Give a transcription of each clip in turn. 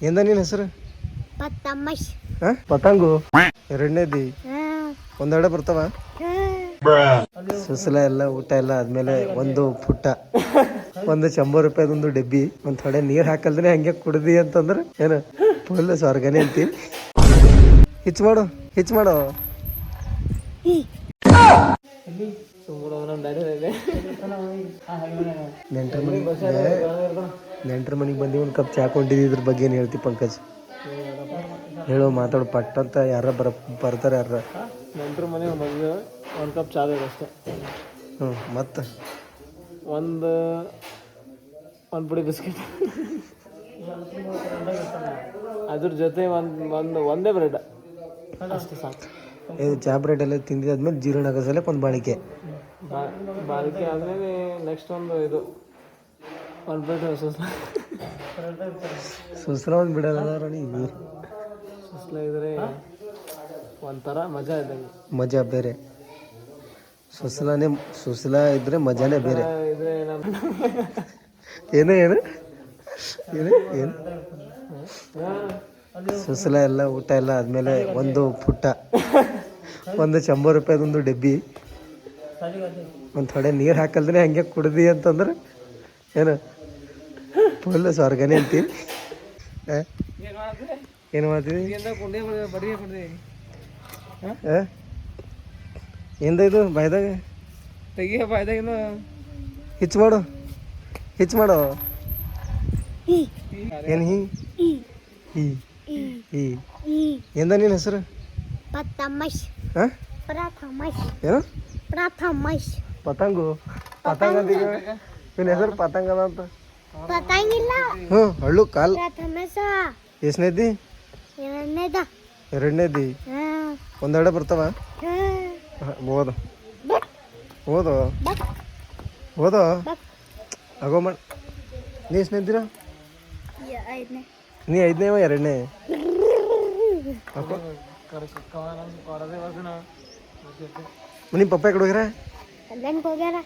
ಎಂದ ನಿನ್ನ ಹೆಸರು? ಪತಮಶ್. ಪತಂಗು ಎರಡನೇದಿ ಒಂದೆರಡೆ ಬರ್ತಾವ. ಸುಸಲ ಎಲ್ಲ ಊಟ ಎಲ್ಲ ಆದ್ಮೇಲೆ ಒಂದು ಪುಟ್ಟ ಒಂದು 100 ರೂಪಾಯಿದೊಂದು ಡಬ್ಬಿ ಒಂದ್ ಥೊಡೆ ನೀರ್ ಹಾಕಲ್ದ್ರೆ ಹಂಗೆ ಕುಡ್ದಿ ಅಂತಂದ್ರೆ ಏನು ಫುಲ್ ಸ್ವರ್ಗನೇ ಅಂತಿ. ಹಿಚ್ ಮಾಡು ನೆಂಟ್ರ ಮನೆಗೆ ಬಂದು ಒಂದು ಕಪ್ ಚಾ ಕೊಂಡಿದ್ದಿ. ಇದ್ರ ಬಗ್ಗೆ ಏನು ಹೇಳ್ತಿ ಪಂಕಜ್? ಹೇಳೋ ಮಾತಾಡು ಪಟ್ ಅಂತ. ಯಾರ ಬರ್ತಾರೆ ಯಾರ ನೆಂಟ್ರ ಮನೆಗೆ ಬಂದು ಒಂದು ಕಪ್ ಚಾ ಬೇಕು ಅಷ್ಟೇ. ಮತ್ತು ಒಂದು ಪುಡಿ ಬಿಸ್ಕೆಟ್, ಅದ್ರ ಜೊತೆ ಒಂದೇ ಬ್ರೆಡ್ ಅಷ್ಟೇ ಸಾಕು. ಇದು ಚಾ ಬ್ರೆಡ್ ಎಲ್ಲ ತಿಂದಿದ್ದಾದ್ಮೇಲೆ ಜೀರ್ಣ ಆಗಸಲಕ್ಕೆ ಒಂದು ಬಾಳಿಕೆ ಆದ್ಮೇಲೆ ನೆಕ್ಸ್ಟ್ ಒಂದು ಇದು ಒಂದು ಪ್ಲೇಟ್ ಸುಸ್ಲ ಒಂದು ಬಿಡಲ್ಲ ನೀವು. ಸುಸ್ಲ ಇದ್ರೆ ಒಂಥರ ಮಜಾ ಇದ್ದಂಗೆ. ಮಜಾ ಬೇರೆ. ಸುಸ್ಲ ಇದ್ರೆ ಮಜಾನೇ ಬೇರೆ. ಏನು ಸುಸ್ಲ ಎಲ್ಲ ಊಟ ಎಲ್ಲ ಆದ್ಮೇಲೆ ಒಂದು ಪುಟ್ಟ ಒಂದು 100 ರೂಪಾಯಿದೊಂದು ಡಬ್ಬಿ ಒಂದು ಥೊಡೆ ನೀರು ಹಾಕಲ್ದ್ರೆ ಹಂಗೆ ಕುಡ್ದಿ ಅಂತಂದ್ರೆ ಏನು ಫುಲ್ ಸ್ವರ್ಗನೇ ಅಂತಿ. ಏನು ಮಾಡ್ತೀವಿ? ಎಂದ ಇದು ಬಾಯ್ದಾಗ ತೆಗಿಯ ಬಾಯ್ದಾಗ ಹಿಚ್ ಮಾಡು ಏನು ಎಂದ ನಿನ್ನ ಹೆಸರು? ಪತಮಶ್. ಏನು ಪತಂಗು ಪತಂಗ ಅಂತ ಇವನ ಹೆಸರು ಪತಂಗ ಅದ ಅಂತ. ಪತಂಗಿಲ್ಲ. ಹಳ್ಳು ಕಾಲ್ ಪ್ರಥಮಶ. ಎಷ್ಟನೇದಿ? ಎರಡನೇದಿ ಒಂದೆರಡೆ ಬರ್ತಾವ. ಓದೋ ಆಗೋ ಮಾಡ. ನೀ ಎಷ್ಟನೇದ್ದೀರ? ನೀ 5ನೇ ಎರಡನೇ? ನಿಮ್ಮ ಪಪ್ಪ ಕಡೆ ಹೋಗ್ಯಾರ? ಕಲ್ಯಾಣಕ್ಕೆ ಹೋಗ್ಯಾರ.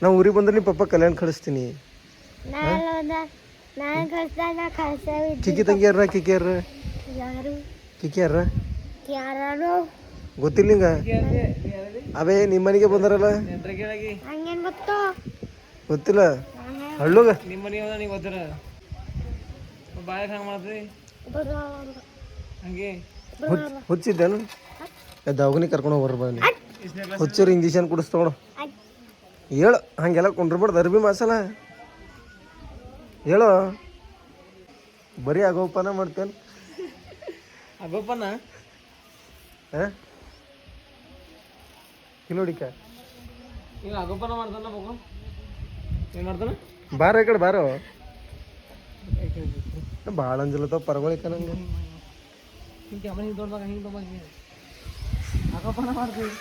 ನಾವು ಊರಿಗೆ ಬಂದ್ರೆ ನಿಮ್ಮ ಪಪ್ಪ ಕಲ್ಯಾಣ ಕಳಿಸ್ತೀನಿ. ಕಿಕ್ಕಿ ತಂಗಿಯಾರ? ಕಿಕ್ಕಿಯಾರ ಗೊತ್ತಿಲ್ಲ ನಿಂಗ? ಅವೇ ನಿಮ್ಮ ಮನೆಗೆ ಬಂದಾರಲ್ಲ, ಗೊತ್ತಿಲ್ಲ? ಹಳ್ಳುಗ ನಿಮ್ಮ ಮನೆ ನೀವು ಗೊತ್ತಿರ ಬಾಯಕ್ ಹಂಗೆ ಮಾಡ್ತೀವಿ ಹಂಗೆ ಹುಚ್ಚಿದ್ದೇನು? ದವಾಖಾನೆ ಕರ್ಕೊಂಡು ಹೋಗ್ಬಾರ ಬನ್ನಿ. ಹುಚ್ಚರು ಇಂಜೆಕ್ಷನ್ ಕುಡಿಸ್ತೋಣ. ಹೇಳು ಹಂಗೆಲ್ಲ ಕೊಂಡ್ರಬಾರ್ದು. ಅರ್ಬಿ ಮಸಾಲ ಹೇಳು. ಬರೀ ಆಗೋಪನ ಮಾಡ್ತೇನೆ. ಆಗೋಪನ ಕಿಲೋಡಿಕ ಈಗ ಆಗೋಪನ ಮಾಡ್ತಾನ ಮಗು. ಏನು ಮಾಡ್ತಾನ? ಬಾರ ಈ ಕಡೆ ಬಾರೋ. ಭಾಳ ಅಂಜಲತ್ತವ ಪರಗಳಿಕ ನಂಗೆ. ಹಿಂಗೆ ಹಿಂಗೆ ದೊಡ್ಡದಾಗ ಹಿಂಗೆ ತೊಗೊಂಡು ಆಗೋಪನ ಮಾಡ್ತೀವಿ.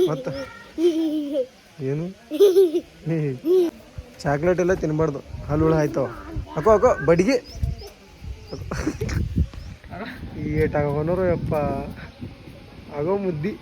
ಮತ್ತ ಏನು ಚಾಕ್ಲೇಟ್ ಎಲ್ಲ ತಿನ್ಬಾರ್ದು, ಹಲ್ಲು ಆಯ್ತವ. ಹಾಕೋ ಬಡಿಗೆ ಏಟಾಗೋನರು ಯಪ್ಪ ಆಗೋ ಮುದ್ದಿ.